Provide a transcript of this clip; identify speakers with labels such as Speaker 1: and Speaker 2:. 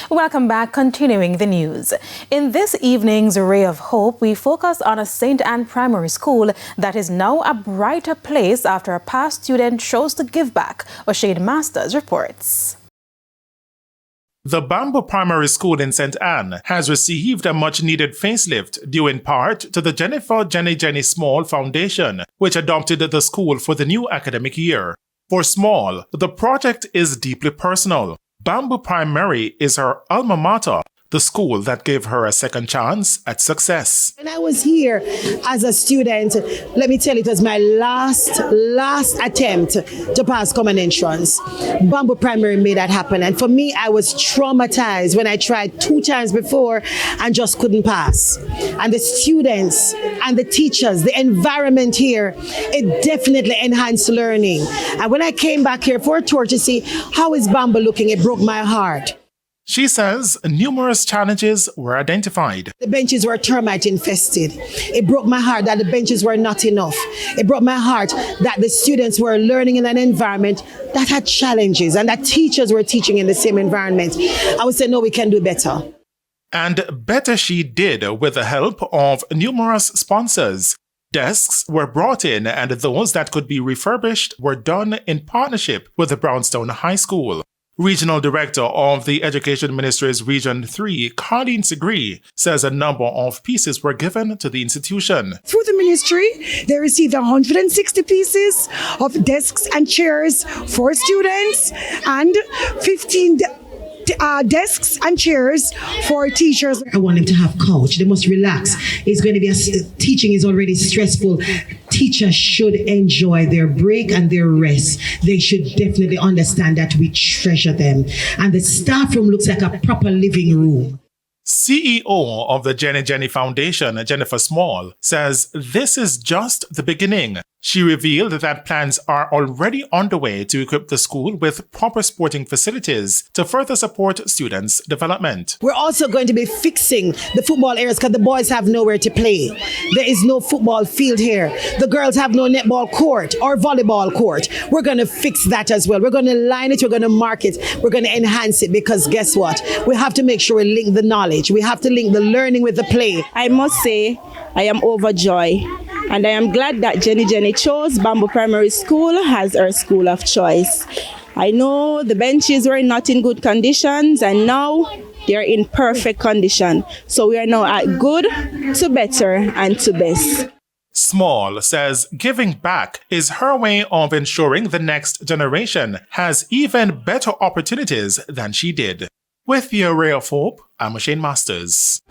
Speaker 1: Welcome back. Continuing the news. In this evening's Ray of Hope, we focus on a St. Anne Primary School that is now a brighter place after a past student chose to give back. O'Shane Masters reports.
Speaker 2: The Bamboo Primary School in St. Anne has received a much-needed facelift due in part to the Jennifer Jenny Small Foundation, which adopted the school for the new academic year. For Small, the project is deeply personal. Bamboo Primary is her alma mater, the school that gave her a second chance at success.
Speaker 3: When I was here as a student, let me tell you, it was my last attempt to pass common entrance. Bamboo Primary made that happen. And for me, I was traumatized when I tried 2 times before and just couldn't pass. And the students and the teachers, the environment here, it definitely enhanced learning. And when I came back here for a tour to see how is Bamboo looking, it broke my heart.
Speaker 2: She says numerous challenges were identified.
Speaker 3: The benches were termite infested. It broke my heart that the benches were not enough. It broke my heart that the students were learning in an environment that had challenges and that teachers were teaching in the same environment. I would say, no, we can do better.
Speaker 2: And better she did with the help of numerous sponsors. Desks were brought in and those that could be refurbished were done in partnership with the Brownstown High School. Regional Director of the Education Ministry's Region 3, Colleen Segree, says a number of pieces were given to the institution.
Speaker 4: Through the ministry, they received 160 pieces of desks and chairs for students and 15 desks and chairs for teachers.
Speaker 3: I want them to have couch. They must relax. It's going to be teaching is already stressful. Teachers should enjoy their break and their rest. They should definitely understand that we treasure them. And the staff room looks like a proper living room.
Speaker 2: CEO of the Jenny Foundation, Jennifer Small, says this is just the beginning. She revealed that plans are already underway to equip the school with proper sporting facilities to further support students' development.
Speaker 3: We're also going to be fixing the football areas because the boys have nowhere to play. There is no football field here. The girls have no netball court or volleyball court. We're going to fix that as well. We're going to line it, we're going to mark it, we're going to enhance it because guess what? We have to make sure we link the knowledge. We have to link the learning with the play.
Speaker 5: I must say I am overjoyed. And I am glad that Jenny chose Bamboo Primary School as her school of choice. I know the benches were not in good conditions and now they're in perfect condition. So we are now at good to better and to best.
Speaker 2: Small says giving back is her way of ensuring the next generation has even better opportunities than she did. With the Ray of Hope, I'm O'Shane Masters.